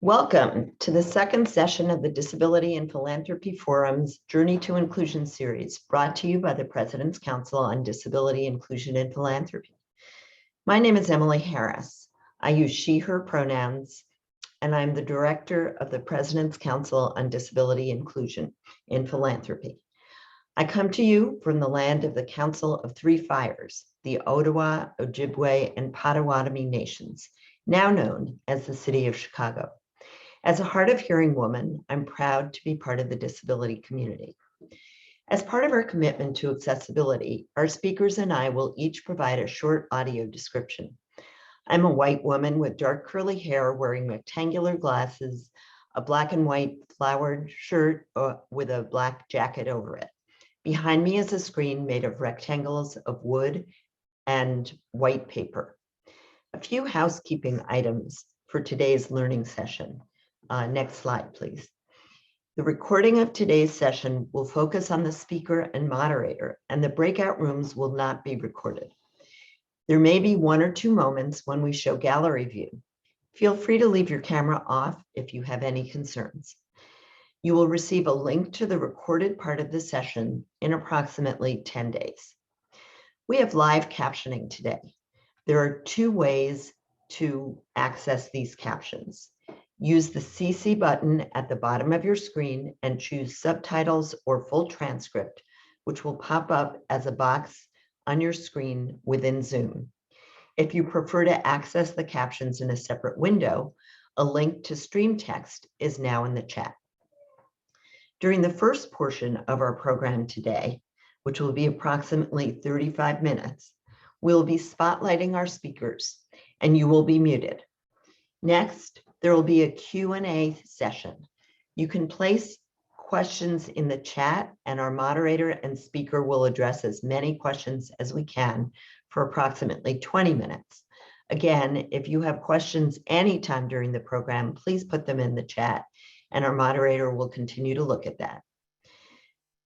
Welcome to the second session of the Disability and Philanthropy Forum's Journey to Inclusion series, brought to you by the President's Council on Disability, Inclusion, and Philanthropy. My name is Emily Harris. I use she, her pronouns, and I'm the director of the President's Council on Disability, Inclusion, and Philanthropy. I come to you from the land of the Council of Three Fires, the Ottawa, Ojibwe, and Potawatomi nations, now known as the City of Chicago. As a hard of hearing woman, I'm proud to be part of the disability community. As part of our commitment to accessibility, our speakers and I will each provide a short audio description. I'm a white woman with dark curly hair wearing rectangular glasses, a black and white flowered shirt with a black jacket over it. Behind me is a screen made of rectangles of wood and white paper. A few housekeeping items for today's learning session. Next slide, please. The recording of today's session will focus on the speaker and moderator, and the breakout rooms will not be recorded. There may be one or two moments when we show gallery view. Feel free to leave your camera off if you have any concerns. You will receive a link to the recorded part of the session in approximately 10 days. We have live captioning today. There are two ways to access these captions. Use the CC button at the bottom of your screen and choose subtitles or full transcript, which will pop up as a box on your screen within Zoom. If you prefer to access the captions in a separate window, a link to stream text is now in the chat. During the first portion of our program today, which will be approximately 35 minutes, we'll be spotlighting our speakers and you will be muted. Next, there will be a Q&A session. You can place questions in the chat and our moderator and speaker will address as many questions as we can for approximately 20 minutes. Again, if you have questions anytime during the program, please put them in the chat and our moderator will continue to look at that.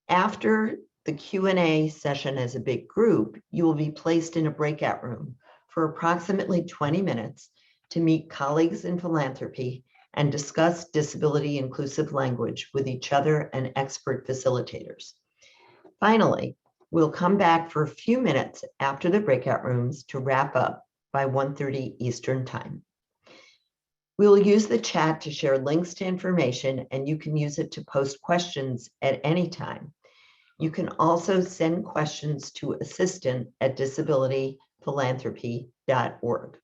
After the Q&A session as a big group, you will be placed in a breakout room for approximately 20 minutes to meet colleagues in philanthropy and discuss disability inclusive language with each other and expert facilitators. Finally, we'll come back for a few minutes after the breakout rooms to wrap up by 1:30 Eastern Time. We will use the chat to share links to information and you can use it to post questions at any time. You can also send questions to assistant@disabilityphilanthropy.org.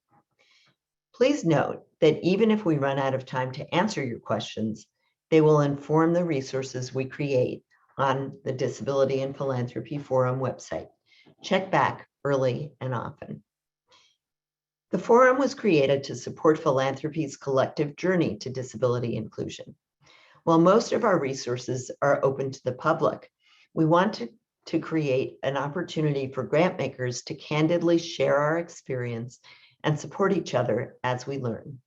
Please note that even if we run out of time to answer your questions, they will inform the resources we create on the Disability and Philanthropy Forum website. Check back early and often. The forum was created to support philanthropy's collective journey to disability inclusion. While most of our resources are open to the public, we want to create an opportunity for grant makers to candidly share our experience and support each other as we learn.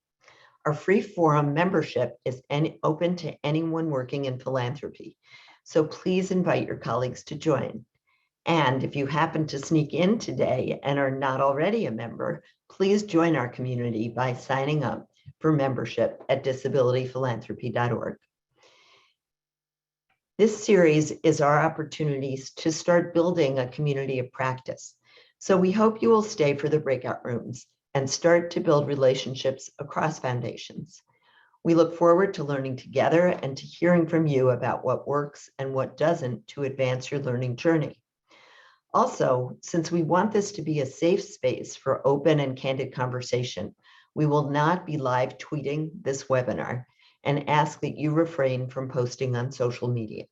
Our free forum membership is open to anyone working in philanthropy, so please invite your colleagues to join. And if you happen to sneak in today and are not already a member, please join our community by signing up for membership at disabilityphilanthropy.org. This series is our opportunities to start building a community of practice. So we hope you will stay for the breakout rooms and start to build relationships across foundations. We look forward to learning together and to hearing from you about what works and what doesn't to advance your learning journey. Also, since we want this to be a safe space for open and candid conversation, we will not be live tweeting this webinar and ask that you refrain from posting on social media.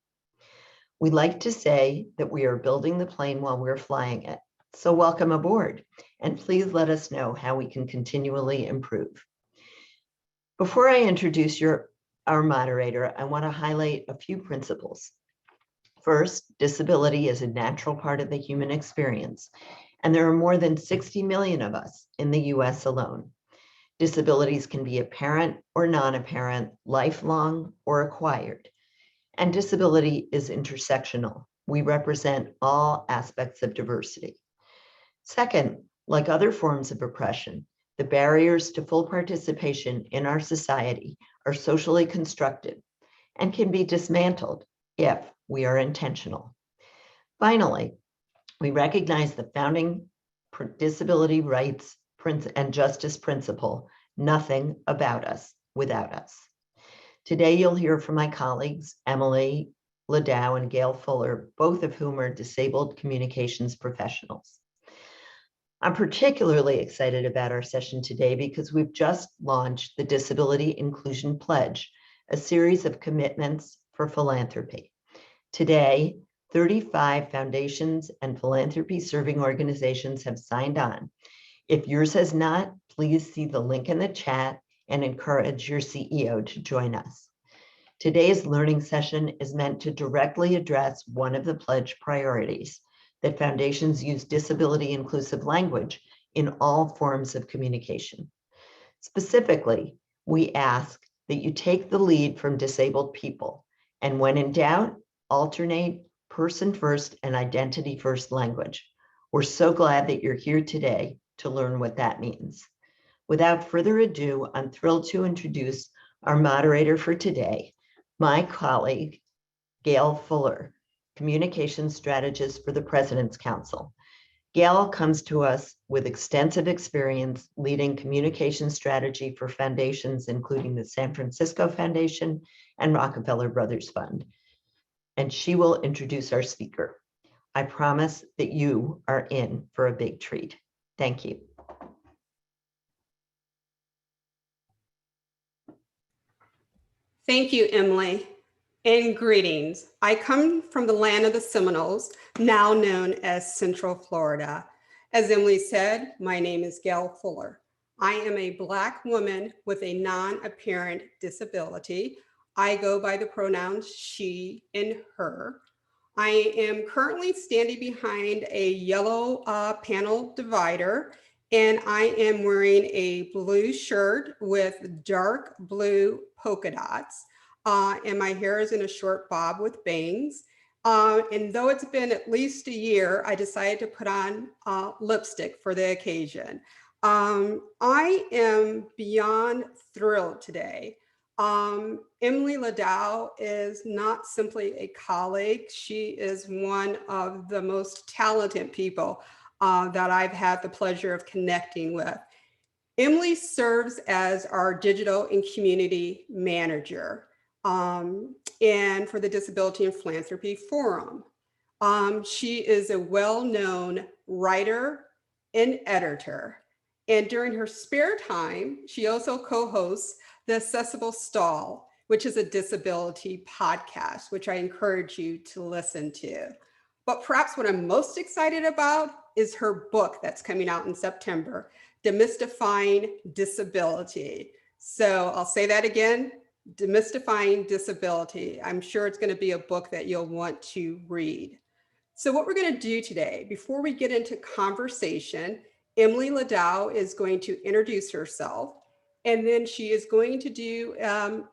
We like to say that we are building the plane while we're flying it. So welcome aboard, and please let us know how we can continually improve. Before I introduce our moderator, I want to highlight a few principles. First, disability is a natural part of the human experience, and there are more than 60 million of us in the US alone. Disabilities can be apparent or non-apparent, lifelong or acquired, and disability is intersectional. We represent all aspects of diversity. Second, like other forms of oppression, The barriers to full participation in our society are socially constructed and can be dismantled if we are intentional. Finally, we recognize the founding disability rights and justice principle, nothing about us without us. Today, you'll hear from my colleagues, Emily Ladau and Gail Fuller, both of whom are disabled communications professionals. I'm particularly excited about our session today because we've just launched the Disability Inclusion Pledge, a series of commitments for philanthropy. Today, 35 foundations and philanthropy-serving organizations have signed on. If yours has not, please see the link in the chat and encourage your CEO to join us. Today's learning session is meant to directly address one of the pledge priorities, that foundations use disability-inclusive language in all forms of communication. Specifically, we ask that you take the lead from disabled people, and when in doubt, alternate person-first and identity-first language. We're so glad that you're here today to learn what that means. Without further ado, I'm thrilled to introduce our moderator for today, my colleague, Gail Fuller, Communications Strategist for the President's Council. Gail comes to us with extensive experience leading communication strategy for foundations, including the San Francisco Foundation and Rockefeller Brothers Fund. And she will introduce our speaker. I promise that you are in for a big treat. Thank you. Thank you, Emily, and greetings. I come from the land of the Seminoles, now known as Central Florida. As Emily said, my name is Gail Fuller. I am a Black woman with a non-apparent disability. I go by the pronouns she and her. I am currently standing behind a yellow panel divider, and I am wearing a blue shirt with dark blue polka dots, and my hair is in a short bob with bangs. And though it's been at least a year, I decided to put on lipstick for the occasion. I am beyond thrilled today. Emily Ladau is not simply a colleague. She is one of the most talented people that I've had the pleasure of connecting with. Emily serves as our digital and community manager and for the Disability and Philanthropy Forum. She is a well-known writer and editor. And during her spare time, she also co-hosts the Accessible Stall, which is a disability podcast, which I encourage you to listen to. But perhaps what I'm most excited about is her book that's coming out in September, Demystifying Disability. So I'll say that again, Demystifying Disability. I'm sure it's going to be a book that you'll want to read. So what we're going to do today, before we get into conversation, Emily Ladau is going to introduce herself, and then she is going to do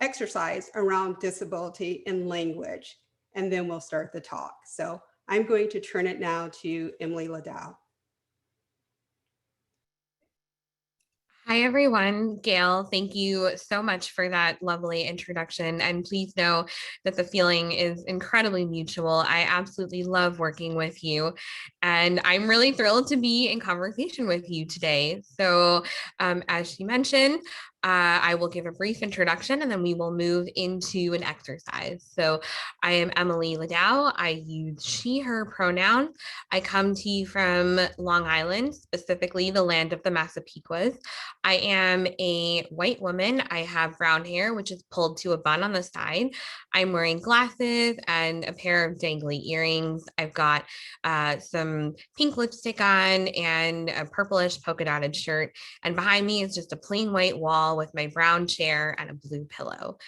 exercise around disability and language, and then we'll start the talk. So I'm going to turn it now to Emily Ladau. Hi, everyone. Gail, thank you so much for that lovely introduction. And please know that the feeling is incredibly mutual. I absolutely love working with you. And I'm really thrilled to be in conversation with you today. So as she mentioned, I will give a brief introduction and then we will move into an exercise. So I am Emily Ladau. I use she, her pronouns. I come to you from Long Island, specifically the land of the Massapequas. I am a white woman. I have brown hair, which is pulled to a bun on the side. I'm wearing glasses and a pair of dangly earrings. I've got some pink lipstick on and a purplish polka dotted shirt. And behind me is just a plain white wall with my brown chair and a blue pillow.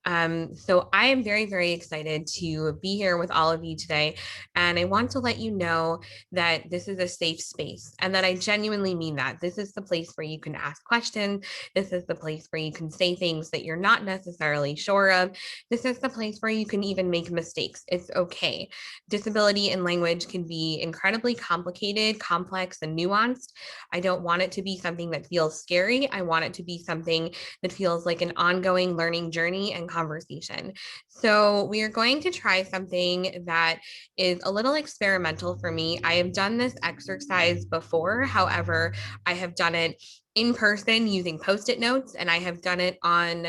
So I am very, very excited to be here with all of you today. And I want to let you know that this is a safe space and that I genuinely mean that. This is the place where you can ask questions. This is the place where you can say things that you're not necessarily sure of. This is the place where you can even make mistakes. It's okay. Disability and language can be incredibly complicated, complex, and nuanced. I don't want it to be something that feels scary. I want it to be something that feels like an ongoing learning journey and conversation. So we are going to try something that is a little experimental for me. I have done this exercise before. However, I have done it in person using Post-it notes, and I have done it on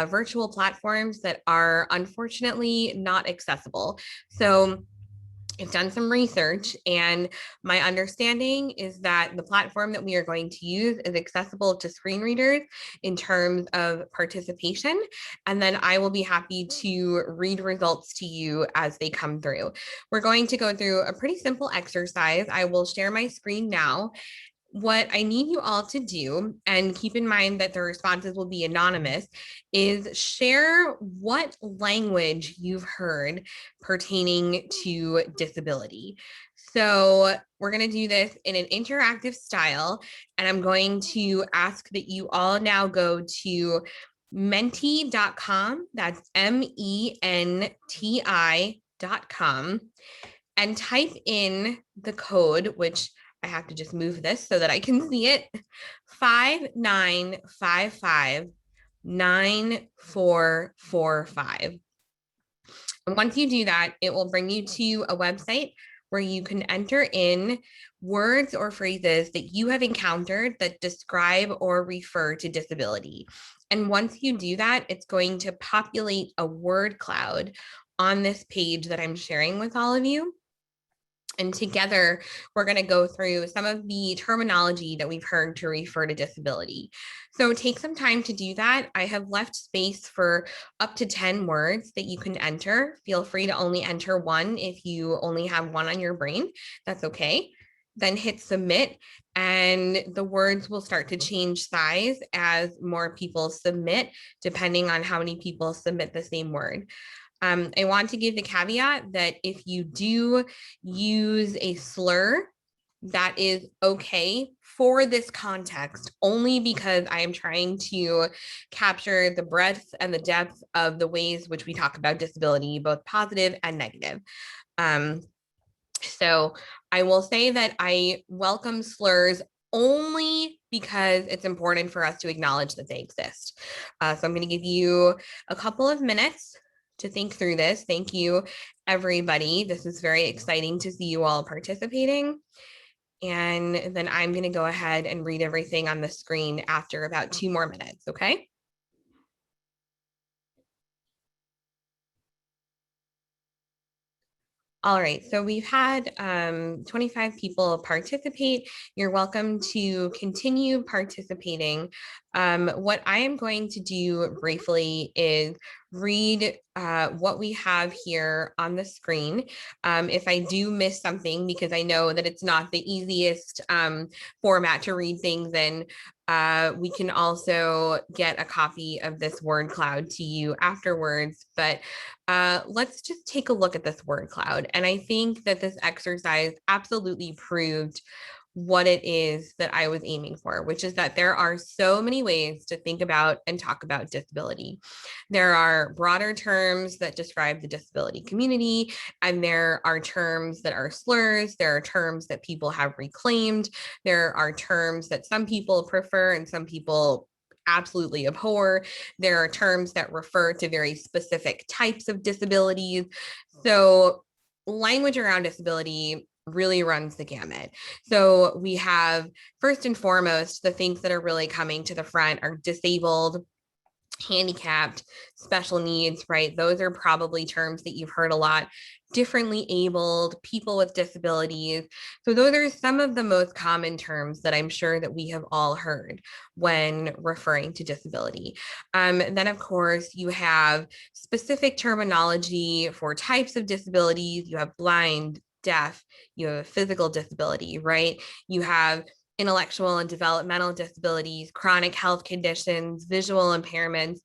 virtual platforms that are unfortunately not accessible. So I've done some research, and my understanding is that the platform that we are going to use is accessible to screen readers in terms of participation. And then I will be happy to read results to you as they come through. We're going to go through a pretty simple exercise. I will share my screen now. What I need you all to do, and keep in mind that the responses will be anonymous, is share what language you've heard pertaining to disability. So we're going to do this in an interactive style, and I'm going to ask that you all now go to menti.com, that's menti.com, and type in the code, which I have to just move this so that I can see it, 59559445. And once you do that, it will bring you to a website where you can enter in words or phrases that you have encountered that describe or refer to disability. And once you do that, it's going to populate a word cloud on this page that I'm sharing with all of you. And together, we're going to go through some of the terminology that we've heard to refer to disability. So take some time to do that. I have left space for up to 10 words that you can enter. Feel free to only enter one if you only have one on your brain. That's okay. Then hit submit, and the words will start to change size as more people submit, depending on how many people submit the same word. I want to give the caveat that if you do use a slur, that is okay for this context, only because I am trying to capture the breadth and the depth of the ways which we talk about disability, both positive and negative. So I will say that I welcome slurs only because it's important for us to acknowledge that they exist. So I'm going to give you a couple of minutes to think through this. Thank you, everybody. This is very exciting to see you all participating. And then I'm going to go ahead and read everything on the screen after about 2 more minutes, okay? All right, so we've had 25 people participate. You're welcome to continue participating. What I am going to do briefly is read what we have here on the screen. If I do miss something, because I know that it's not the easiest format to read things in, we can also get a copy of this word cloud to you afterwards. But let's just take a look at this word cloud. And I think that this exercise absolutely proved what it is that I was aiming for, which is that there are so many ways to think about and talk about disability. There are broader terms that describe the disability community, and there are terms that are slurs. There are terms that people have reclaimed. There are terms that some people prefer and some people absolutely abhor. There are terms that refer to very specific types of disabilities. So language around disability really runs the gamut. So we have, first and foremost, the things that are really coming to the front are disabled, handicapped, special needs, right? Those are probably terms that you've heard a lot. Differently abled, people with disabilities. So those are some of the most common terms that I'm sure that we have all heard when referring to disability. Then of course you have specific terminology for types of disabilities. You have blind, deaf, you have a physical disability, right? You have intellectual and developmental disabilities, chronic health conditions, visual impairments.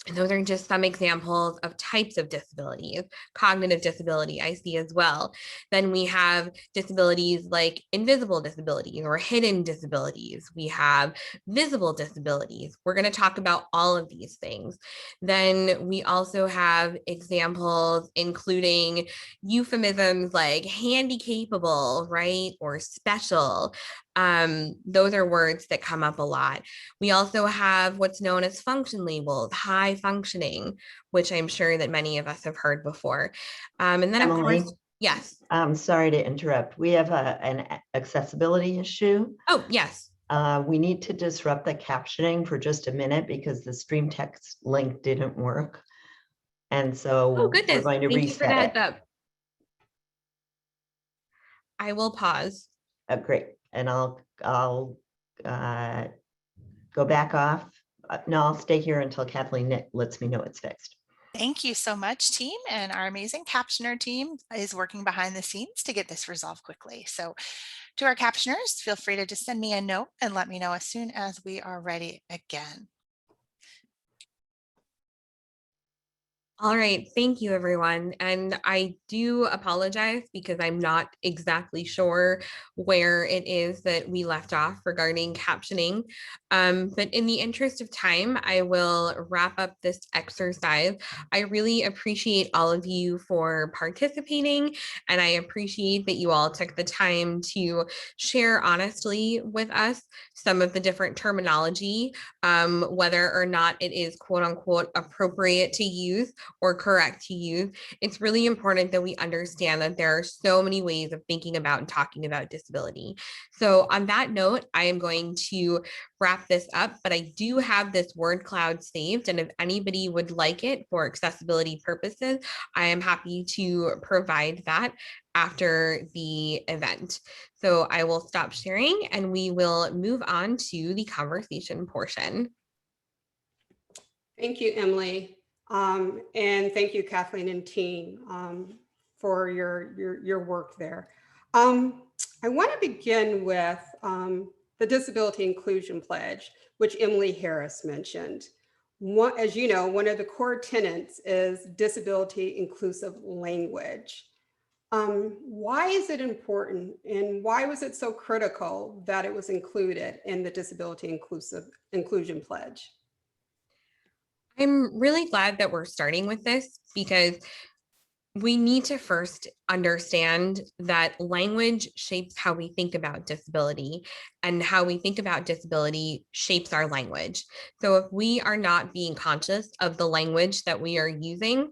And those are just some examples of types of disabilities. Cognitive disability, I see as well. Then we have disabilities like invisible disabilities or hidden disabilities. We have visible disabilities. We're going to talk about all of these things. Then we also have examples including euphemisms like handy-capable, right? Or special. Those are words that come up a lot. We also have what's known as function labels, high functioning, which I'm sure that many of us have heard before. And then of Emily? course, yes. I'm sorry to interrupt. We have an accessibility issue. Oh, yes. We need to disrupt the captioning for just a minute because the stream text link didn't work. And so Oh, we're goodness. going to Thank you for the reset heads it. up. I will pause. Great. And I'll go back off. No, I'll stay here until Kathleen lets me know it's fixed. Thank you so much, team. And our amazing captioner team is working behind the scenes to get this resolved quickly. So to our captioners, feel free to just send me a note and let me know as soon as we are ready again. All right, thank you, everyone. And I do apologize because I'm not exactly sure where it is that we left off regarding captioning. But in the interest of time, I will wrap up this exercise. I really appreciate all of you for participating, and I appreciate that you all took the time to share honestly with us some of the different terminology, whether or not it is quote unquote appropriate to use or correct to use. It's really important that we understand that there are so many ways of thinking about and talking about disability. So on that note, I am going to wrap this up, but I do have this word cloud saved. And if anybody would like it for accessibility purposes, I am happy to provide that after the event. So I will stop sharing and we will move on to the conversation portion. Thank you, Emily. And thank you, Kathleen and team, for your work there. I want to begin with the Disability Inclusion Pledge, which Emily Harris mentioned. As you know, one of the core tenets is disability inclusive language. Why is it important and why was it so critical that it was included in the Disability Inclusion Pledge? I'm really glad that we're starting with this because we need to first understand that language shapes how we think about disability, and how we think about disability shapes our language. So if we are not being conscious of the language that we are using,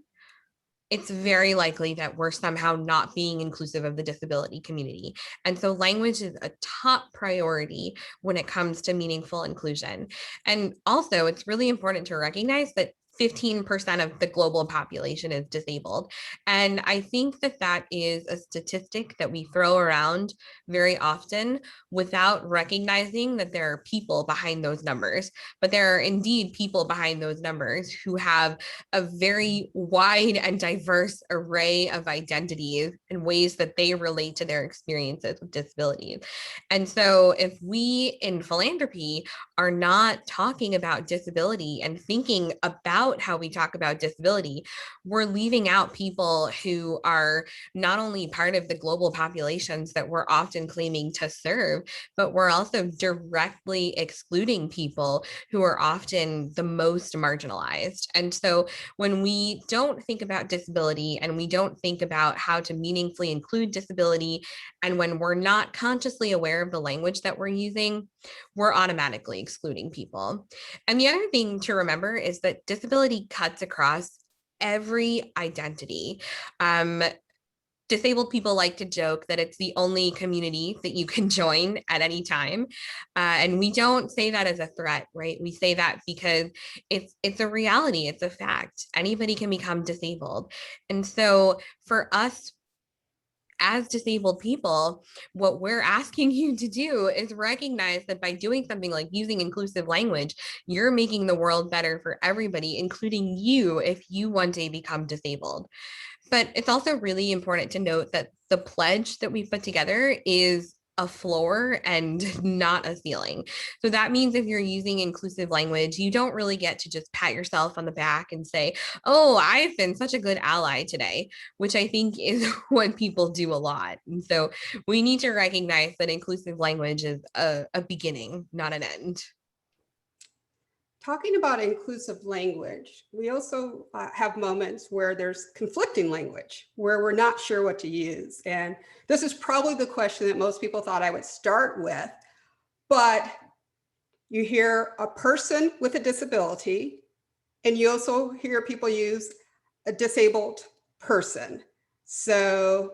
it's very likely that we're somehow not being inclusive of the disability community. And so language is a top priority when it comes to meaningful inclusion. And also, it's really important to recognize that 15% of the global population is disabled. And I think that that is a statistic that we throw around very often without recognizing that there are people behind those numbers. But there are indeed people behind those numbers who have a very wide and diverse array of identities and ways that they relate to their experiences with disabilities. And so if we in philanthropy are not talking about disability and thinking about how we talk about disability, we're leaving out people who are not only part of the global populations that we're often claiming to serve, but we're also directly excluding people who are often the most marginalized. And so when we don't think about disability and we don't think about how to meaningfully include disability, and when we're not consciously aware of the language that we're using, we're automatically excluding people. And the other thing to remember is that disability cuts across every identity. Disabled people like to joke that it's the only community that you can join at any time. And we don't say that as a threat, right? We say that because it's a reality, it's a fact. Anybody can become disabled. And so for us, as disabled people, what we're asking you to do is recognize that by doing something like using inclusive language, you're making the world better for everybody, including you, if you one day become disabled. But it's also really important to note that the pledge that we put together is a floor and not a ceiling. So that means if you're using inclusive language, you don't really get to just pat yourself on the back and say, oh, I've been such a good ally today, which I think is what people do a lot. And so we need to recognize that inclusive language is a beginning, not an end. Talking about inclusive language, we also have moments where there's conflicting language, where we're not sure what to use. And this is probably the question that most people thought I would start with, but you hear a person with a disability, and you also hear people use a disabled person. So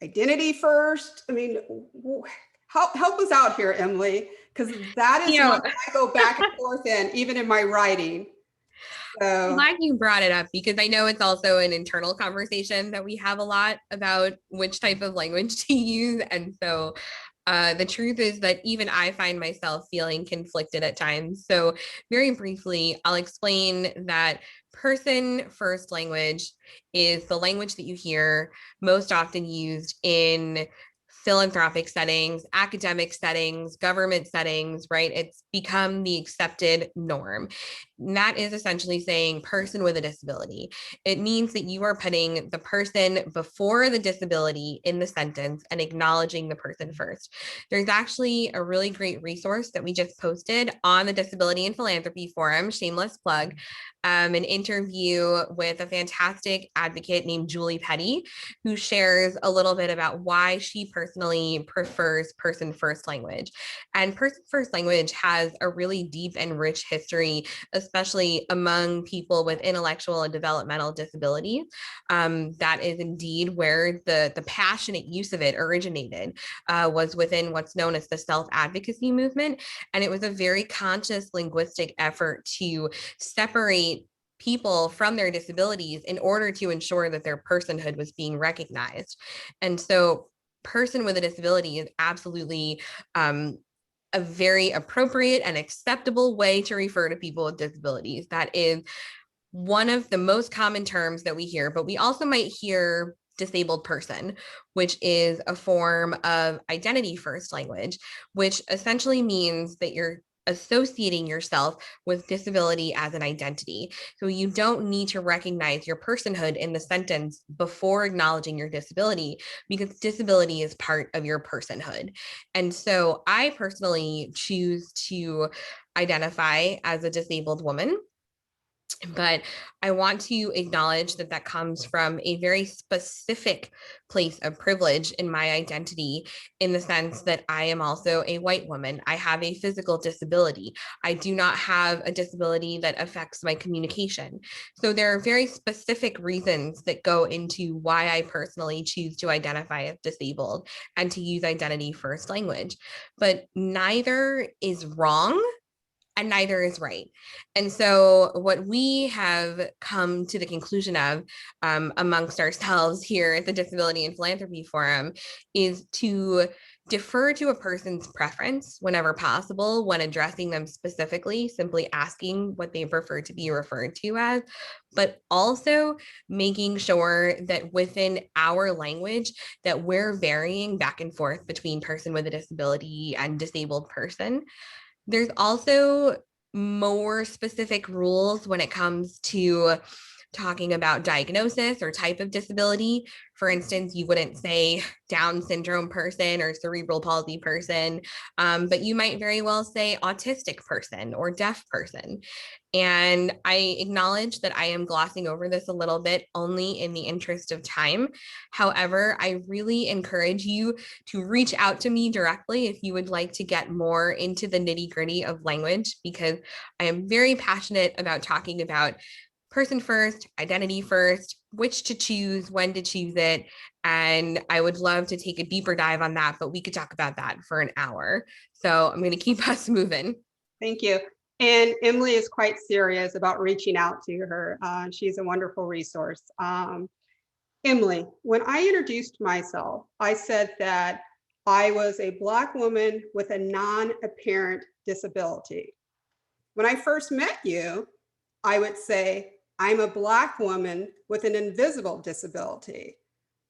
identity first, I mean, help us out here, Emily, because that is what I go back and forth in, even in my writing. So I'm glad you brought it up because I know it's also an internal conversation that we have a lot about which type of language to use. And so the truth is that even I find myself feeling conflicted at times. So very briefly, I'll explain that person first language is the language that you hear most often used in philanthropic settings, academic settings, government settings, right? It's become the accepted norm. And that is essentially saying person with a disability. It means that you are putting the person before the disability in the sentence and acknowledging the person first. There's actually a really great resource that we just posted on the Disability and Philanthropy Forum, shameless plug, an interview with a fantastic advocate named Julie Petty, who shares a little bit about why she personally prefers person first language. And person first language has a really deep and rich history, especially among people with intellectual and developmental disability. That is indeed where the passionate use of it originated, was within what's known as the self-advocacy movement. And it was a very conscious linguistic effort to separate people from their disabilities in order to ensure that their personhood was being recognized. And so person with a disability is absolutely a very appropriate and acceptable way to refer to people with disabilities. That is one of the most common terms that we hear, but we also might hear disabled person, which is a form of identity first language, which essentially means that you're associating yourself with disability as an identity. So you don't need to recognize your personhood in the sentence before acknowledging your disability, because disability is part of your personhood. And so I personally choose to identify as a disabled woman. But I want to acknowledge that that comes from a very specific place of privilege in my identity, in the sense that I am also a white woman. I have a physical disability. I do not have a disability that affects my communication. So there are very specific reasons that go into why I personally choose to identify as disabled and to use identity first language. But neither is wrong and neither is right. And so what we have come to the conclusion of, amongst ourselves here at the Disability and Philanthropy Forum, is to defer to a person's preference whenever possible when addressing them specifically, simply asking what they prefer to be referred to as, but also making sure that within our language that we're varying back and forth between person with a disability and disabled person. There's also more specific rules when it comes to talking about diagnosis or type of disability. For instance, you wouldn't say Down syndrome person or cerebral palsy person, but you might very well say autistic person or deaf person. And I acknowledge that I am glossing over this a little bit only in the interest of time. However, I really encourage you to reach out to me directly if you would like to get more into the nitty-gritty of language, because I am very passionate about talking about person first, identity first, which to choose, when to choose it. And I would love to take a deeper dive on that, but we could talk about that for an hour. So I'm going to keep us moving. thank you. And Emily is quite serious about reaching out to her. She's a wonderful resource. Emily, when I introduced myself, I said that I was a Black woman with a non-apparent disability. When I first met you, I would say, I'm a Black woman with an invisible disability.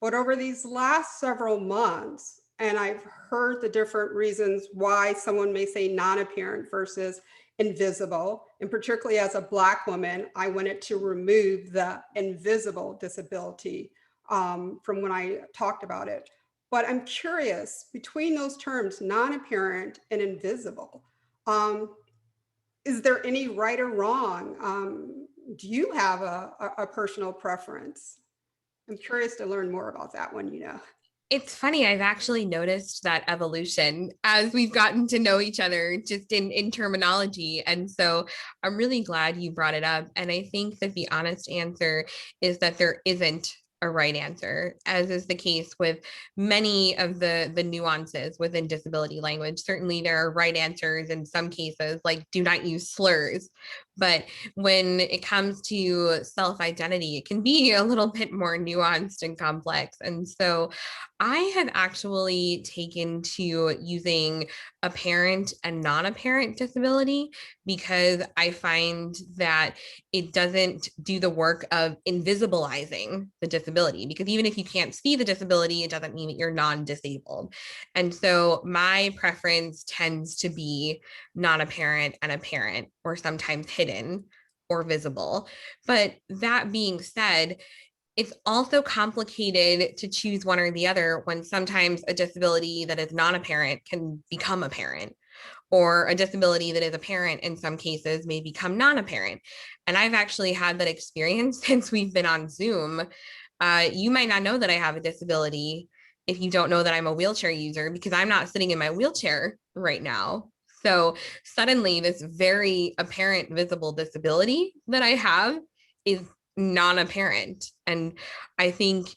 But over these last several months, and I've heard the different reasons why someone may say non-apparent versus invisible. And particularly as a Black woman, I wanted to remove the invisible disability from when I talked about it. But I'm curious, between those terms, non-apparent and invisible, is there any right or wrong? Do you have a personal preference? I'm curious to learn more about that one, It's funny, I've actually noticed that evolution as we've gotten to know each other just in terminology. And so I'm really glad you brought it up. And I think that the honest answer is that there isn't a right answer, as is the case with many of the nuances within disability language. Certainly there are right answers in some cases, like do not use slurs. But when it comes to self-identity, it can be a little bit more nuanced and complex. And so I have actually taken to using apparent and non-apparent disability because I find that it doesn't do the work of invisibilizing the disability, because even if you can't see the disability, it doesn't mean that you're non-disabled. And so my preference tends to be non-apparent and apparent, or sometimes hidden or visible. But that being said, it's also complicated to choose one or the other when sometimes a disability that is non-apparent can become apparent, or a disability that is apparent in some cases may become non-apparent. And I've actually had that experience since we've been on Zoom. You might not know that I have a disability if you don't know that I'm a wheelchair user, because I'm not sitting in my wheelchair right now. So suddenly this very apparent visible disability that I have is non-apparent. And I think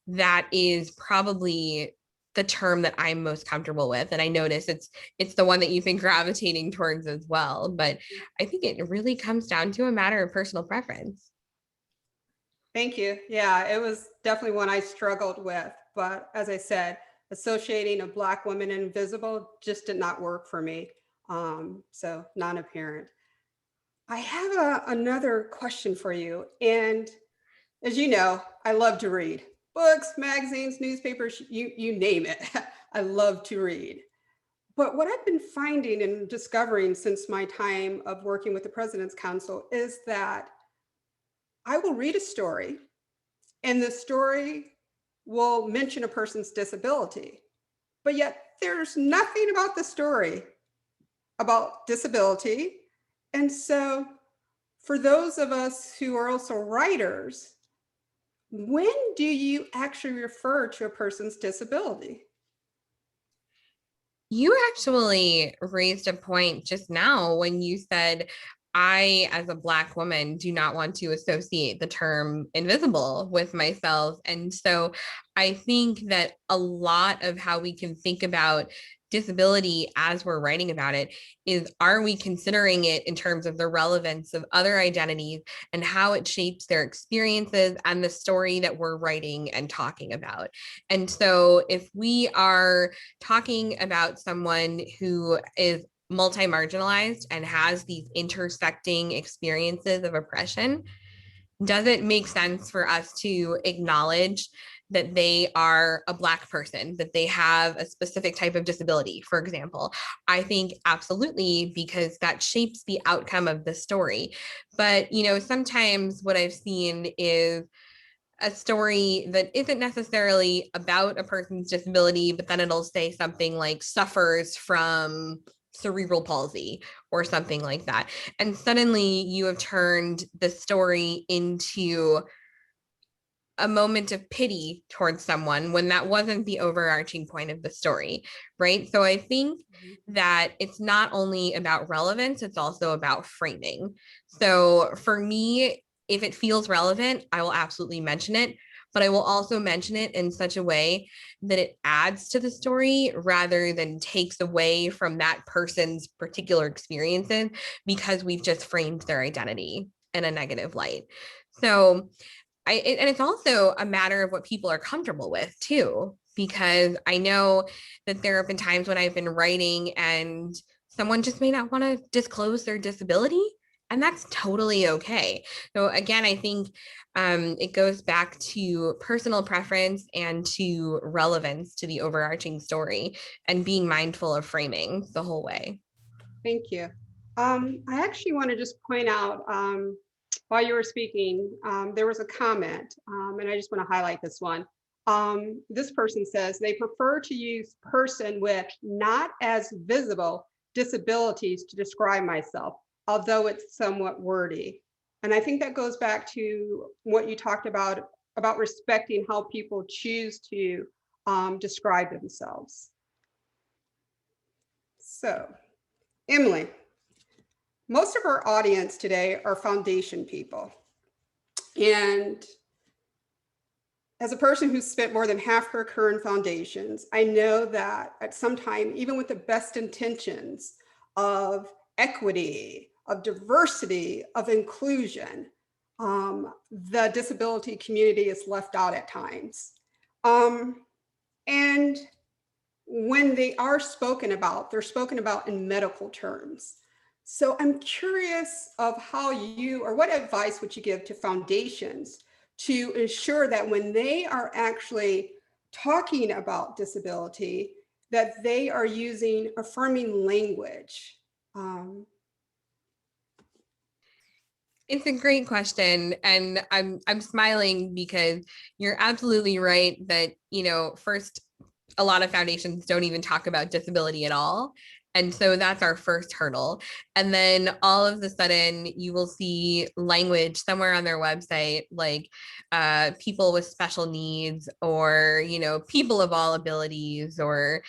that is probably the term that I'm most comfortable with. And I notice it's the one that you've been gravitating towards as well. But I think it really comes down to a matter of personal preference. Thank you. Yeah, it was definitely one I struggled with. But as I said, associating a Black woman and invisible just did not work for me. So non-apparent. I have another question for you. And as you know, I love to read books, magazines, newspapers, you name it. I love to read. But what I've been finding and discovering since my time of working with the President's Council is that I will read a story, and the story will mention a person's disability, but yet there's nothing about the story about disability. And so for those of us who are also writers, when do you actually refer to a person's disability? You actually raised a point just now when you said, I, as a Black woman, do not want to associate the term invisible with myself. And so I think that a lot of how we can think about disability as we're writing about it is, are we considering it in terms of the relevance of other identities and how it shapes their experiences and the story that we're writing and talking about? And so if we are talking about someone who is multi-marginalized and has these intersecting experiences of oppression, does it make sense for us to acknowledge that they are a Black person, that they have a specific type of disability, for example? I think absolutely, because that shapes the outcome of the story. But, sometimes what I've seen is a story that isn't necessarily about a person's disability, but then it'll say something like suffers from cerebral palsy or something like that. And suddenly you have turned the story into a moment of pity towards someone when that wasn't the overarching point of the story, right? So I think that it's not only about relevance, it's also about framing. So for me, if it feels relevant, I will absolutely mention it, but I will also mention it in such a way that it adds to the story rather than takes away from that person's particular experiences, because we've just framed their identity in a negative light. So and it's also a matter of what people are comfortable with too, because I know that there have been times when I've been writing and someone just may not want to disclose their disability. And that's totally okay. So again, I think it goes back to personal preference and to relevance to the overarching story and being mindful of framing the whole way. Thank you. I actually want to just point out, while you were speaking, there was a comment, and I just want to highlight this one. This person says they prefer to use person with not as visible disabilities to describe myself, although it's somewhat wordy. And I think that goes back to what you talked about respecting how people choose to describe themselves. So, Emily, most of our audience today are foundation people. And as a person who's spent more than half her career in foundations, I know that at some time, even with the best intentions of equity, of diversity, of inclusion, the disability community is left out at times. And when they are spoken about, they're spoken about in medical terms. So I'm curious of how you, or what advice would you give to foundations to ensure that when they are actually talking about disability, that they are using affirming language? It's a great question, and I'm smiling because you're absolutely right that, first, a lot of foundations don't even talk about disability at all. And so that's our first hurdle. And then all of a sudden you will see language somewhere on their website, like people with special needs, or, people of all abilities, or,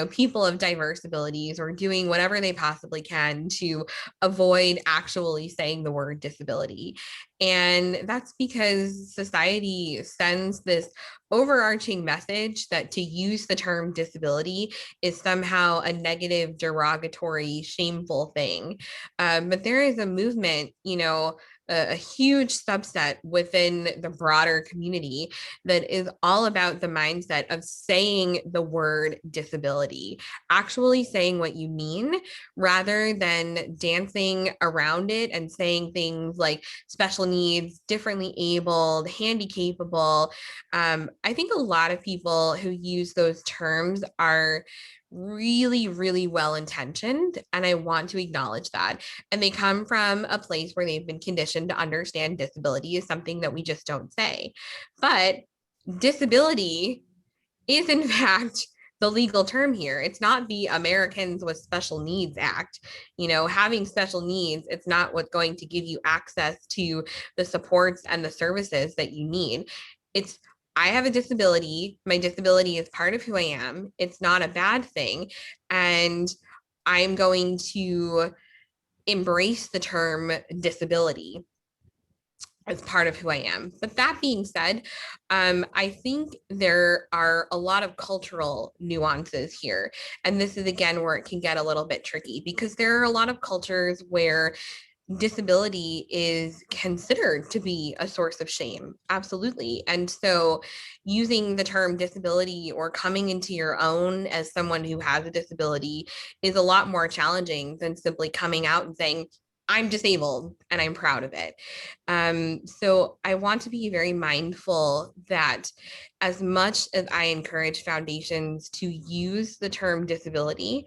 people of diverse abilities, or doing whatever they possibly can to avoid actually saying the word disability. And that's because society sends this overarching message that to use the term disability is somehow a negative, derogatory, shameful thing. But there is a movement, a huge subset within the broader community that is all about the mindset of saying the word disability, actually saying what you mean, rather than dancing around it and saying things like special needs, differently abled, handicapable. I think a lot of people who use those terms are really, really well intentioned, and I want to acknowledge that. And they come from a place where they've been conditioned to understand disability is something that we just don't say. But disability is, in fact, the legal term here. It's not the Americans with Special Needs Act. Having special needs, it's not what's going to give you access to the supports and the services that you need. It's I have a disability. My disability is part of who I am. It's not a bad thing. And I'm going to embrace the term disability as part of who I am. But that being said, I think there are a lot of cultural nuances here. And this is, again, where it can get a little bit tricky, because there are a lot of cultures where disability is considered to be a source of shame. Absolutely. And so using the term disability or coming into your own as someone who has a disability is a lot more challenging than simply coming out and saying, I'm disabled and I'm proud of it. So I want to be very mindful that as much as I encourage foundations to use the term disability,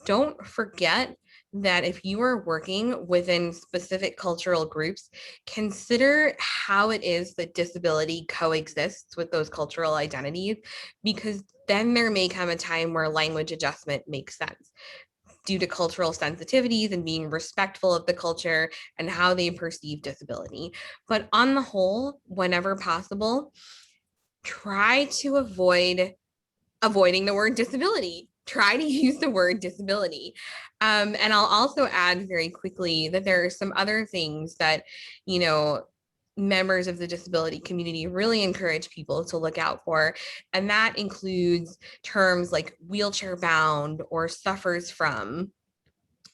don't forget that if you are working within specific cultural groups, consider how it is that disability coexists with those cultural identities, because then there may come a time where language adjustment makes sense due to cultural sensitivities and being respectful of the culture and how they perceive disability. But on the whole, whenever possible, try to avoiding the word disability. Try to use the word disability. And I'll also add very quickly that there are some other things that, members of the disability community really encourage people to look out for. And that includes terms like wheelchair bound or suffers from.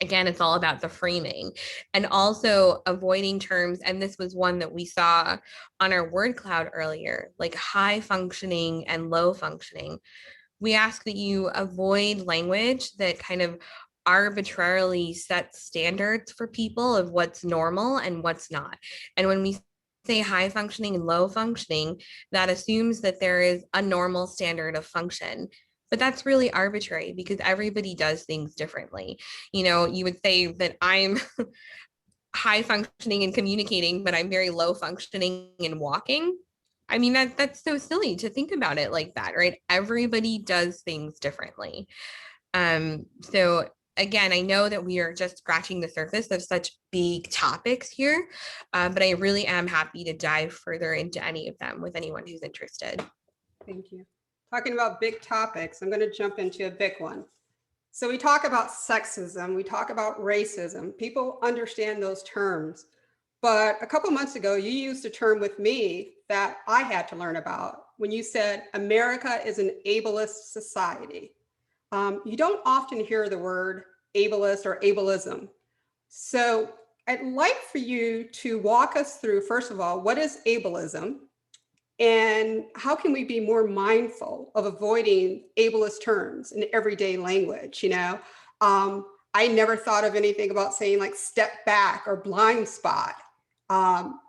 Again, it's all about the framing, and also avoiding terms. And this was one that we saw on our word cloud earlier, like high functioning and low functioning. We ask that you avoid language that kind of arbitrarily sets standards for people of what's normal and what's not. And when we say high functioning and low functioning, that assumes that there is a normal standard of function. But that's really arbitrary because everybody does things differently. You know, you would say that I'm high functioning in communicating, but I'm very low functioning in walking. I mean, that's so silly to think about it like that, right? Everybody does things differently. So again, I know that we are just scratching the surface of such big topics here, but I really am happy to dive further into any of them with anyone who's interested. Thank you. Talking about big topics, I'm going to jump into a big one. So we talk about sexism, we talk about racism. People understand those terms. But a couple months ago, you used a term with me that I had to learn about when you said America is an ableist society. You don't often hear the word ableist or ableism. So I'd like for you to walk us through, first of all, what is ableism? And how can we be more mindful of avoiding ableist terms in everyday language? You know, I never thought of anything about saying like step back or blind spot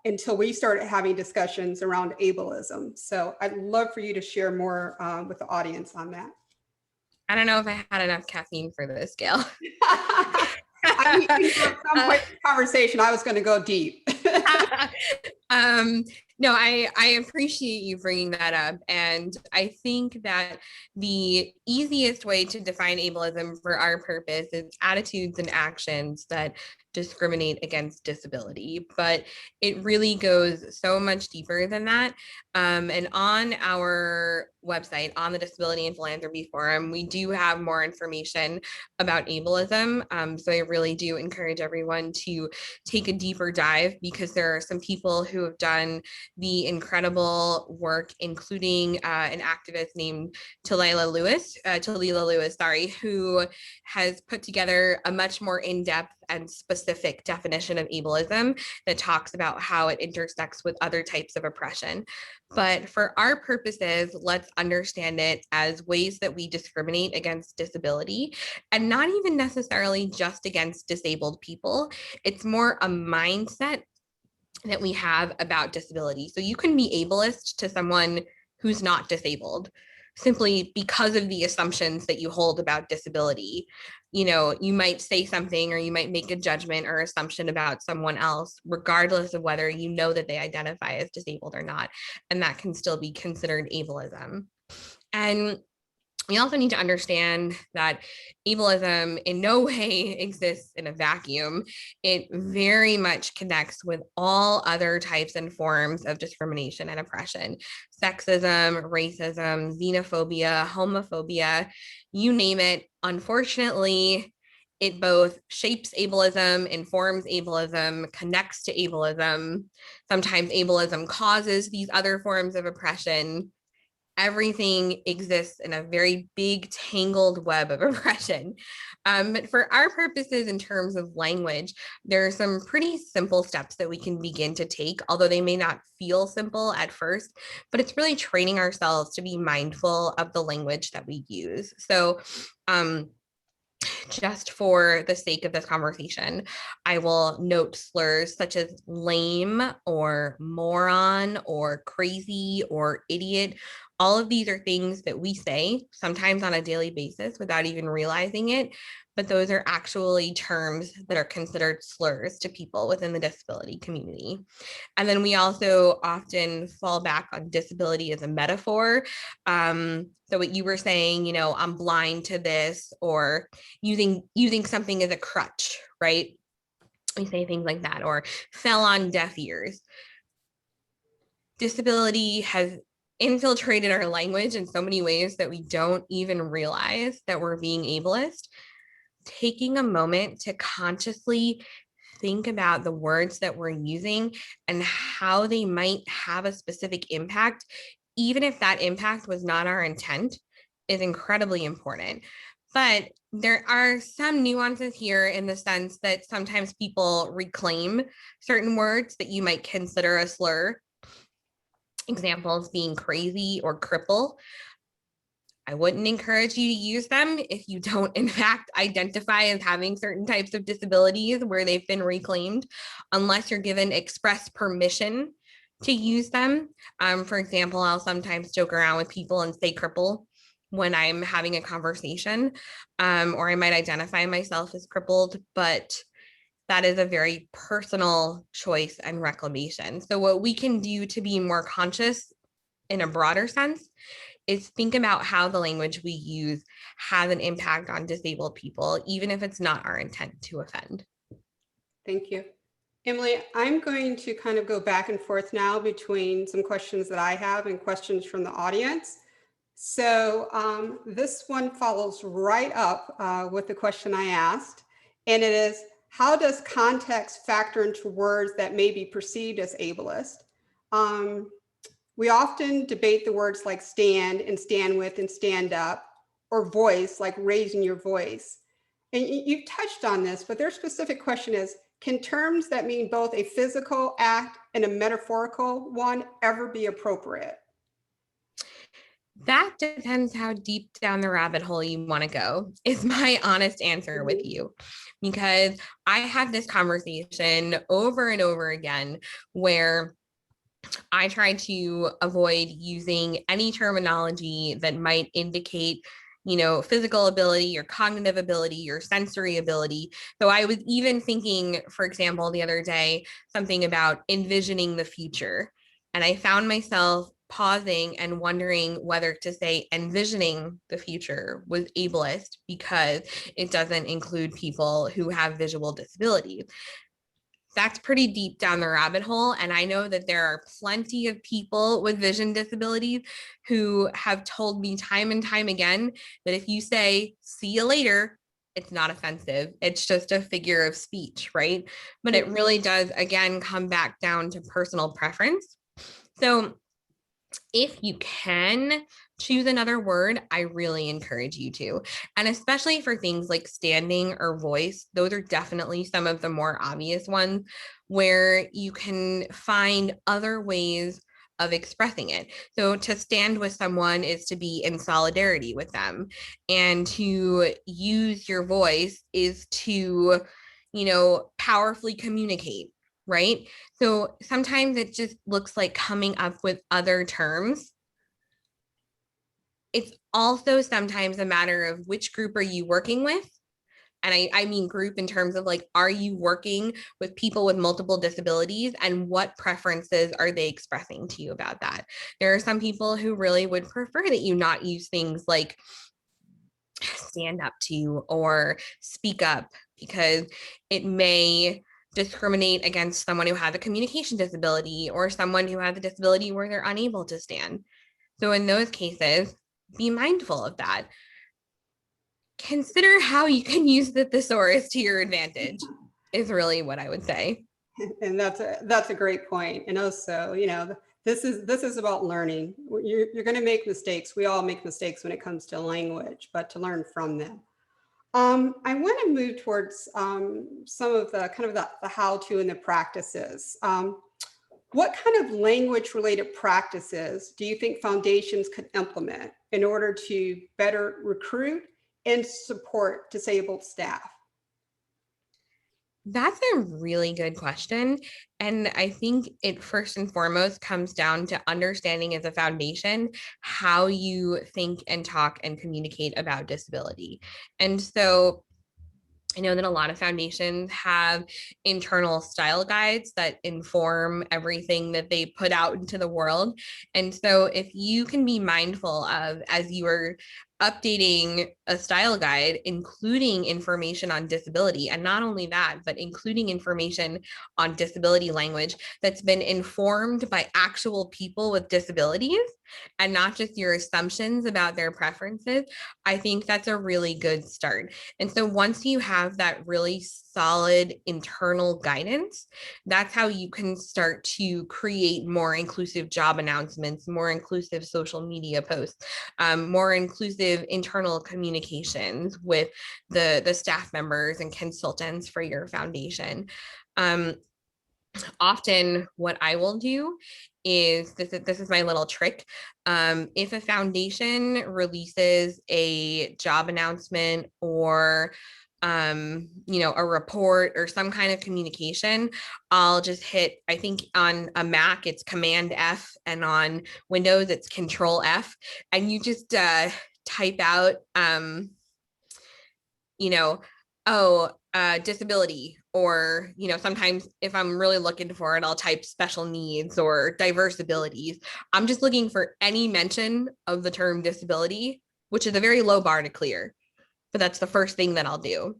until we started having discussions around ableism. So I'd love for you to share more with the audience on that. I don't know if I had enough caffeine for this, Gail. I mean, at some point in the conversation, I was going to go deep. No, I appreciate you bringing that up. And I think that the easiest way to define ableism for our purpose is attitudes and actions that discriminate against disability. But it really goes so much deeper than that. And on our website, on the Disability and Philanthropy Forum, we do have more information about ableism. So I really do encourage everyone to take a deeper dive because there are some people who have done the incredible work, including an activist named Talila Lewis, who has put together a much more in-depth and specific definition of ableism that talks about how it intersects with other types of oppression. But for our purposes, let's understand it as ways that we discriminate against disability, and not even necessarily just against disabled people. It's more a mindset that we have about disability. So you can be ableist to someone who's not disabled simply because of the assumptions that you hold about disability. You know, you might say something or you might make a judgment or assumption about someone else, regardless of whether you know that they identify as disabled or not. And that can still be considered ableism. And we also need to understand that ableism in no way exists in a vacuum. It very much connects with all other types and forms of discrimination and oppression: sexism, racism, xenophobia, homophobia, you name it. Unfortunately, it both shapes ableism, informs ableism, connects to ableism. Sometimes ableism causes these other forms of oppression. Everything exists in a very big tangled web of oppression. But for our purposes in terms of language, there are some pretty simple steps that we can begin to take, although they may not feel simple at first, but it's really training ourselves to be mindful of the language that we use. So just for the sake of this conversation, I will note slurs such as lame or moron or crazy or idiot. All of these are things that we say sometimes on a daily basis without even realizing it, but those are actually terms that are considered slurs to people within the disability community. And then we also often fall back on disability as a metaphor. So what you were saying, you know, I'm blind to this, or using something as a crutch, right? We say things like that, or fell on deaf ears. Disability has infiltrated our language in so many ways that we don't even realize that we're being ableist. Taking a moment to consciously think about the words that we're using and how they might have a specific impact, even if that impact was not our intent, is incredibly important. But there are some nuances here in the sense that sometimes people reclaim certain words that you might consider a slur. Examples being crazy or cripple. I wouldn't encourage you to use them if you don't, in fact, identify as having certain types of disabilities where they've been reclaimed, unless you're given express permission to use them. For example, I'll sometimes joke around with people and say cripple when I'm having a conversation, or I might identify myself as crippled, but that is a very personal choice and reclamation. So what we can do to be more conscious in a broader sense is think about how the language we use has an impact on disabled people, even if it's not our intent to offend. Thank you. Emily, I'm going to kind of go back and forth now between some questions that I have and questions from the audience. So this one follows right up with the question I asked, and it is, how does context factor into words that may be perceived as ableist? We often debate the words like stand and stand with and stand up, or voice, like raising your voice. And you've touched on this, but their specific question is, can terms that mean both a physical act and a metaphorical one ever be appropriate? That depends how deep down the rabbit hole you want to go, is my honest answer with you. Because I had this conversation over and over again where I try to avoid using any terminology that might indicate, physical ability, your cognitive ability, your sensory ability. So I was even thinking, for example, the other day, something about envisioning the future. And I found myself pausing and wondering whether to say envisioning the future was ableist because it doesn't include people who have visual disabilities. That's pretty deep down the rabbit hole. And I know that there are plenty of people with vision disabilities who have told me time and time again that if you say, see you later, it's not offensive. It's just a figure of speech, right? But it really does, again, come back down to personal preference. So if you can choose another word, I really encourage you to. And especially for things like standing or voice, those are definitely some of the more obvious ones where you can find other ways of expressing it. So to stand with someone is to be in solidarity with them. And to use your voice is to, powerfully communicate, right? So sometimes it just looks like coming up with other terms. It's also sometimes a matter of which group are you working with? And I mean group in terms of like, are you working with people with multiple disabilities and what preferences are they expressing to you about that? There are some people who really would prefer that you not use things like stand up to or speak up because it may discriminate against someone who has a communication disability or someone who has a disability where they're unable to stand. So in those cases, be mindful of that. Consider how you can use the thesaurus to your advantage is really what I would say. And that's a great point. And also, this is about learning. You're going to make mistakes. We all make mistakes when it comes to language, but to learn from them. I want to move towards some of the kind of the how-to and the practices. What kind of language-related practices do you think foundations could implement in order to better recruit and support disabled staff? That's a really good question. And I think it first and foremost comes down to understanding as a foundation how you think and talk and communicate about disability. And so I know that a lot of foundations have internal style guides that inform everything that they put out into the world. And so if you can be mindful of, as you are updating a style guide, including information on disability, and not only that, but including information on disability language that's been informed by actual people with disabilities and not just your assumptions about their preferences, I think that's a really good start. And so once you have that really solid internal guidance, that's how you can start to create more inclusive job announcements, more inclusive social media posts, more inclusive internal communications with the staff members and consultants for your foundation. often what I will do is this is my little trick. If a foundation releases a job announcement or a report or some kind of communication, I'll just hit, I think on a Mac, it's Command F, and on Windows, it's Control F. And you just type out, disability, or, sometimes if I'm really looking for it, I'll type special needs or diverse abilities. I'm just looking for any mention of the term disability, which is a very low bar to clear, but that's the first thing that I'll do.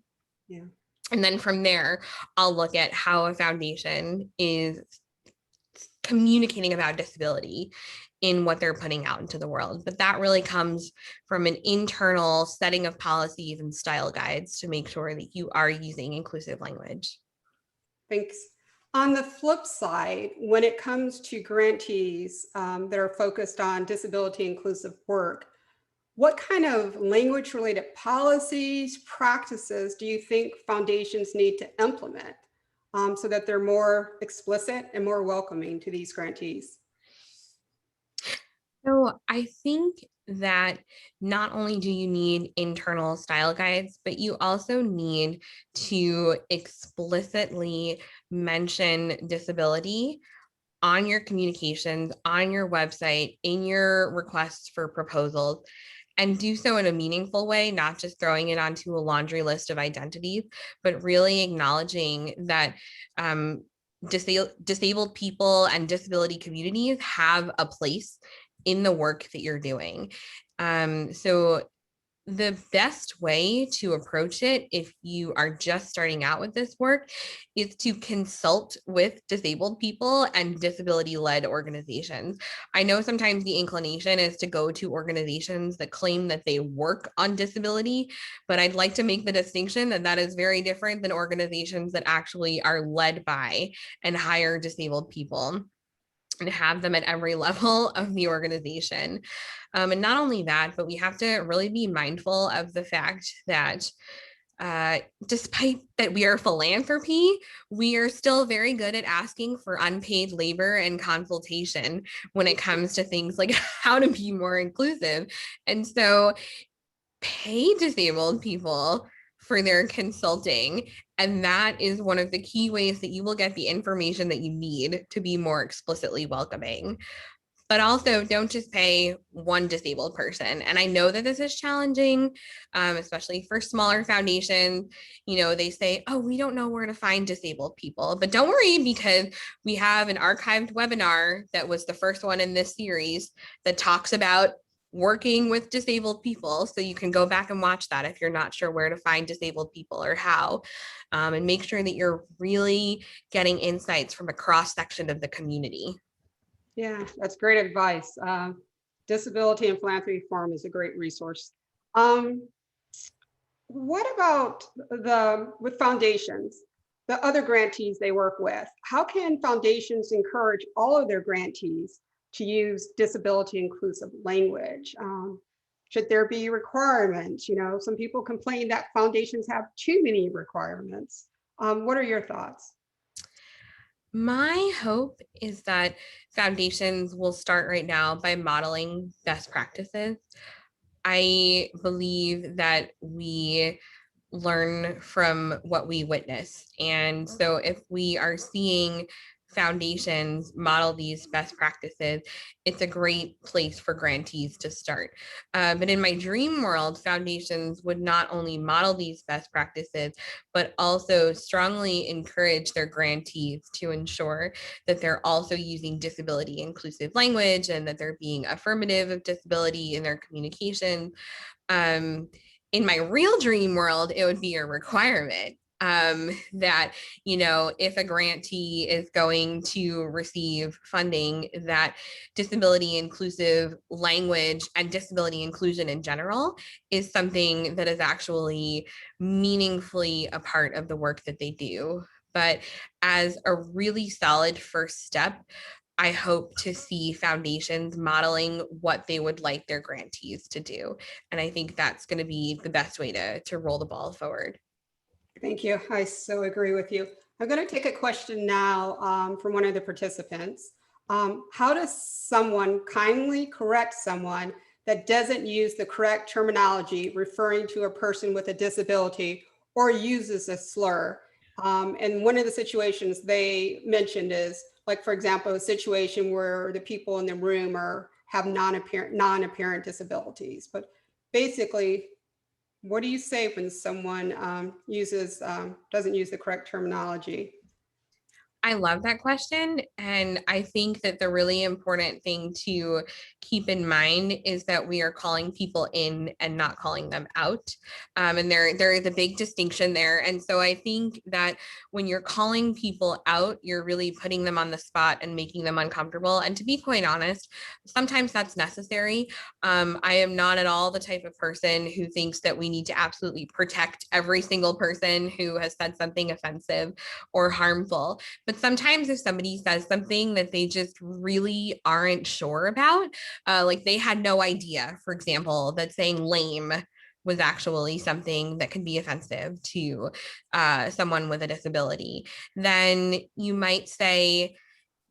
Yeah. And then from there, I'll look at how a foundation is communicating about disability in what they're putting out into the world. But that really comes from an internal setting of policies and style guides to make sure that you are using inclusive language. Thanks. On the flip side, when it comes to grantees that are focused on disability inclusive work, what kind of language related policies, practices do you think foundations need to implement so that they're more explicit and more welcoming to these grantees? So I think that not only do you need internal style guides, but you also need to explicitly mention disability on your communications, on your website, in your requests for proposals, and do so in a meaningful way, not just throwing it onto a laundry list of identities, but really acknowledging that disabled people and disability communities have a place in the work that you're doing. So the best way to approach it, if you are just starting out with this work, is to consult with disabled people and disability-led organizations. I know sometimes the inclination is to go to organizations that claim that they work on disability, but I'd like to make the distinction that that is very different than organizations that actually are led by and hire disabled people and have them at every level of the organization. And not only that, but we have to really be mindful of the fact that despite that we are philanthropy, we are still very good at asking for unpaid labor and consultation when it comes to things like how to be more inclusive. And so pay disabled people for their consulting. And that is one of the key ways that you will get the information that you need to be more explicitly welcoming. But also don't just pay one disabled person. And I know that this is challenging, especially for smaller foundations. They say, oh, we don't know where to find disabled people, but don't worry, because we have an archived webinar that was the first one in this series that talks about working with disabled people. So you can go back and watch that if you're not sure where to find disabled people or how, and make sure that you're really getting insights from a cross section of the community. Yeah, that's great advice. Disability and Philanthropy Forum is a great resource. What about with foundations, the other grantees they work with? How can foundations encourage all of their grantees to use disability inclusive language? Should there be requirements? Some people complain that foundations have too many requirements. What are your thoughts? My hope is that foundations will start right now by modeling best practices. I believe that we learn from what we witness. And so if we are seeing foundations model these best practices, it's a great place for grantees to start. But in my dream world, foundations would not only model these best practices, but also strongly encourage their grantees to ensure that they're also using disability inclusive language and that they're being affirmative of disability in their communication. In my real dream world, it would be a requirement that, if a grantee is going to receive funding, that disability inclusive language and disability inclusion in general is something that is actually meaningfully a part of the work that they do. But as a really solid first step, I hope to see foundations modeling what they would like their grantees to do. And I think that's going to be the best way to roll the ball forward. Thank you. I so agree with you. I'm going to take a question now from one of the participants. How does someone kindly correct someone that doesn't use the correct terminology referring to a person with a disability or uses a slur? And one of the situations they mentioned is, like, for example, a situation where the people in the room have non-apparent disabilities. But basically, what do you say when someone doesn't use the correct terminology? I love that question. And I think that the really important thing to keep in mind is that we are calling people in and not calling them out. And there is a big distinction there. And so I think that when you're calling people out, you're really putting them on the spot and making them uncomfortable. And to be quite honest, sometimes that's necessary. I am not at all the type of person who thinks that we need to absolutely protect every single person who has said something offensive or harmful. But sometimes if somebody says something that they just really aren't sure about, like they had no idea, for example, that saying lame was actually something that could be offensive to someone with a disability, then you might say,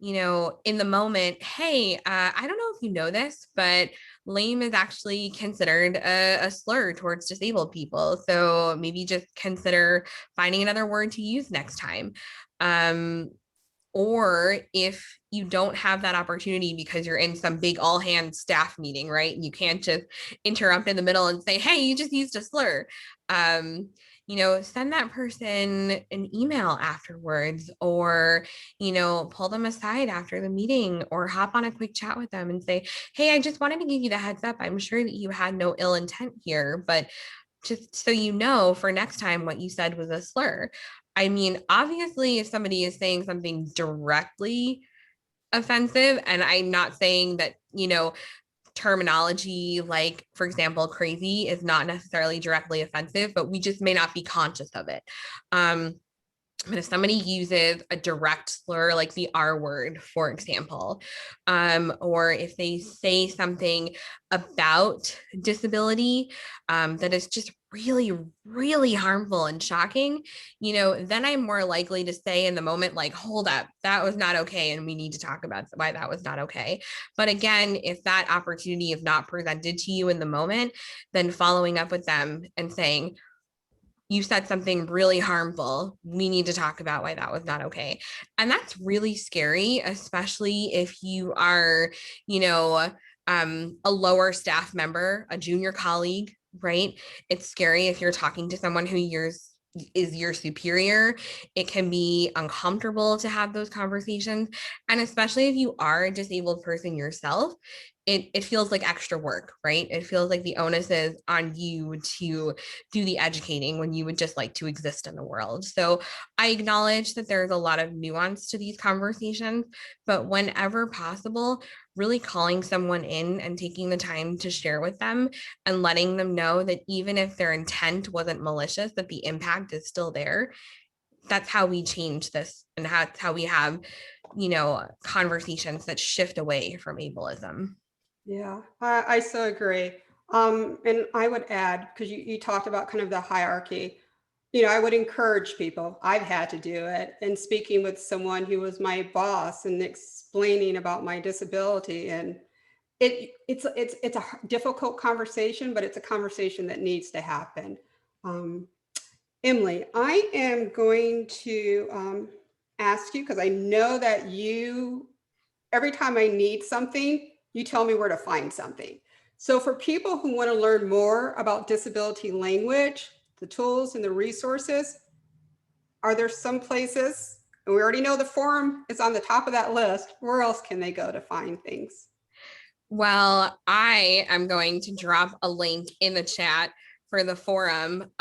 in the moment, hey, I don't know if you know this, but lame is actually considered a slur towards disabled people. So maybe just consider finding another word to use next time. Or if you don't have that opportunity because you're in some big all hands staff meeting, right? You can't just interrupt in the middle and say, hey, you just used a slur. Send that person an email afterwards, or, pull them aside after the meeting, or hop on a quick chat with them and say, hey, I just wanted to give you the heads up. I'm sure that you had no ill intent here, but just so you know, for next time, what you said was a slur. I mean, obviously, if somebody is saying something directly offensive, and I'm not saying that, terminology like, for example, crazy is not necessarily directly offensive, but we just may not be conscious of it. But if somebody uses a direct slur like the R word, for example, or if they say something about disability that is just really, really harmful and shocking, then I'm more likely to say in the moment, like, hold up, that was not okay. And we need to talk about why that was not okay. But again, if that opportunity is not presented to you in the moment, then following up with them and saying, you said something really harmful. We need to talk about why that was not okay. And that's really scary, especially if you are, a lower staff member, a junior colleague, right? It's scary if you're talking to someone who is your superior. It can be uncomfortable to have those conversations. And especially if you are a disabled person yourself, it feels like extra work, right? It feels like the onus is on you to do the educating when you would just like to exist in the world. So I acknowledge that there's a lot of nuance to these conversations, but whenever possible, really calling someone in and taking the time to share with them and letting them know that even if their intent wasn't malicious, that the impact is still there. That's how we change this, and that's how we have, conversations that shift away from ableism. Yeah, I so agree. And I would add, because you talked about kind of the hierarchy, I would encourage people. I've had to do it. And speaking with someone who was my boss and explaining about my disability, and it's a difficult conversation, but it's a conversation that needs to happen. Emily, I am going to ask you, because I know that every time I need something, you tell me where to find something. So for people who want to learn more about disability language, the tools and the resources, are there some places, and we already know the forum is on the top of that list, where else can they go to find things? Well, I am going to drop a link in the chat for the forum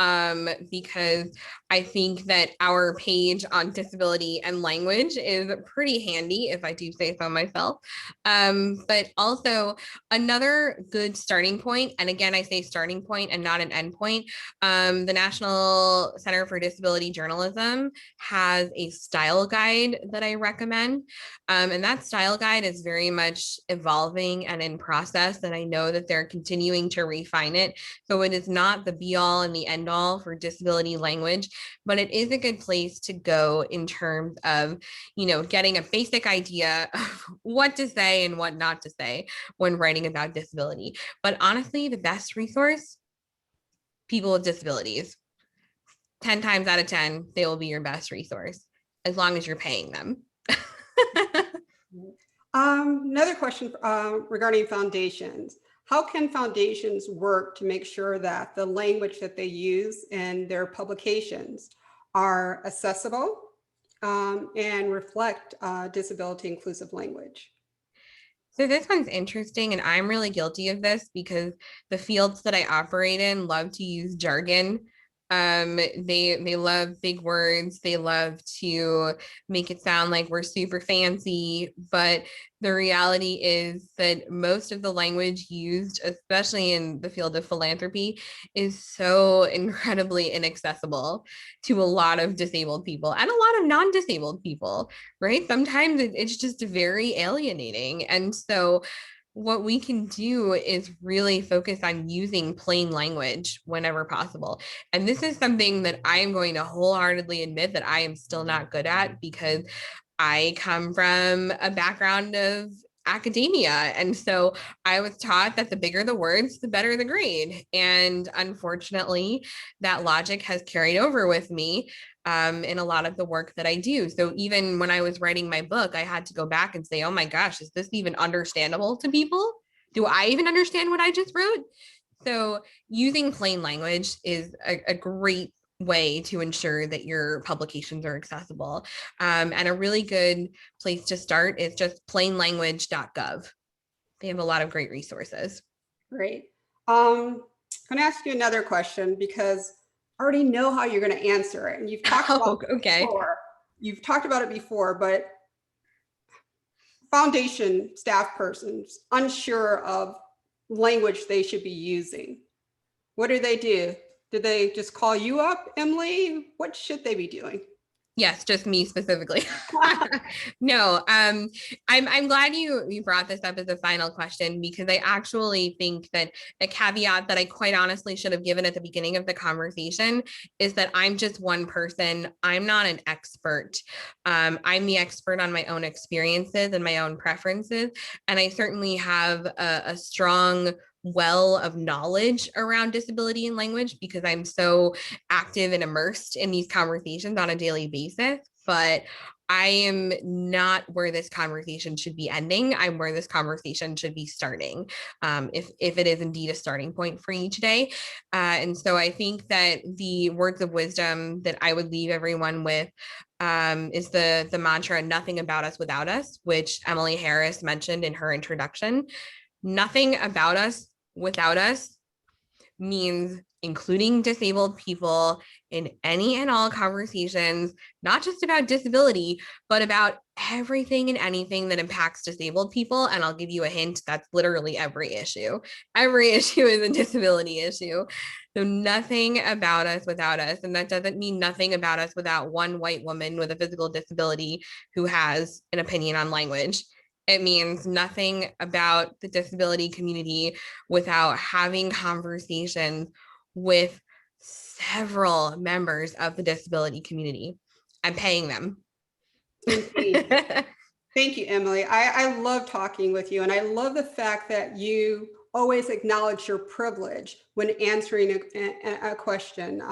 because I think that our page on disability and language is pretty handy, if I do say so myself. But also another good starting point, and again, I say starting point and not an end point, the National Center for Disability Journalism has a style guide that I recommend. And that style guide is very much evolving and in process, and I know that they're continuing to refine it. So it is not not the be all and the end all for disability language, but it is a good place to go in terms of, getting a basic idea of what to say and what not to say when writing about disability. But honestly, the best resource, people with disabilities. 10 times out of 10, they will be your best resource as long as you're paying them. Another question regarding foundations. How can foundations work to make sure that the language that they use in their publications are accessible and reflect disability inclusive language? So this one's interesting, and I'm really guilty of this because the fields that I operate in love to use jargon. They love big words. They love to make it sound like we're super fancy, but the reality is that most of the language used, especially in the field of philanthropy, is so incredibly inaccessible to a lot of disabled people and a lot of non-disabled people, right? Sometimes it's just very alienating. And so what we can do is really focus on using plain language whenever possible. And this is something that I am going to wholeheartedly admit that I am still not good at because I come from a background of academia. And so I was taught that the bigger the words, the better the grade. And unfortunately, that logic has carried over with me in a lot of the work that I do. So even when I was writing my book, I had to go back and say, oh my gosh, is this even understandable to people? Do I even understand what I just wrote? So using plain language is a great way to ensure that your publications are accessible. And a really good place to start is just plainlanguage.gov. They have a lot of great resources. Great. I'm going to ask you another question because I already know how you're going to answer it. And you've talked about it before. You've talked about it before, but foundation staff persons unsure of language they should be using. What do? Did they just call you up, Emily? What should they be doing? Yes, just me specifically. No, I'm glad you brought this up as a final question because I actually think that a caveat that I quite honestly should have given at the beginning of the conversation is that I'm just one person. I'm not an expert. I'm the expert on my own experiences and my own preferences, and I certainly have a strong well of knowledge around disability and language because I'm so active and immersed in these conversations on a daily basis. But I am not where this conversation should be ending. I'm where this conversation should be starting, if it is indeed a starting point for you today. And so I think that the words of wisdom that I would leave everyone with is the mantra, nothing about us without us, which Emily Harris mentioned in her introduction. Nothing about us without us means including disabled people in any and all conversations, not just about disability, but about everything and anything that impacts disabled people. And I'll give you a hint, that's literally every issue. Every issue is a disability issue. So nothing about us without us. And that doesn't mean nothing about us without one white woman with a physical disability who has an opinion on language. It means nothing about the disability community without having conversations with several members of the disability community. I'm paying them. Thank you, Emily. I love talking with you, and I love the fact that you always acknowledge your privilege when answering a question.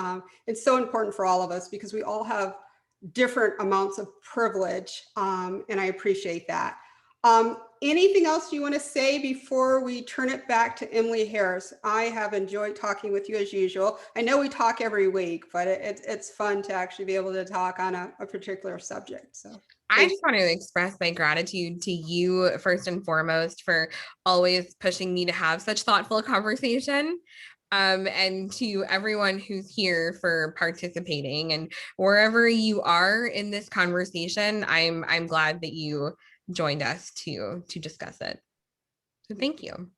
It's so important for all of us because we all have different amounts of privilege, and I appreciate that. Anything else you want to say before we turn it back to Emily Harris? I have enjoyed talking with you as usual. I know we talk every week, but it's fun to actually be able to talk on a particular subject. So I just want to express my gratitude to you first and foremost for always pushing me to have such thoughtful conversation. And to everyone who's here for participating, and wherever you are in this conversation, I'm glad that you joined us to discuss it. So thank you.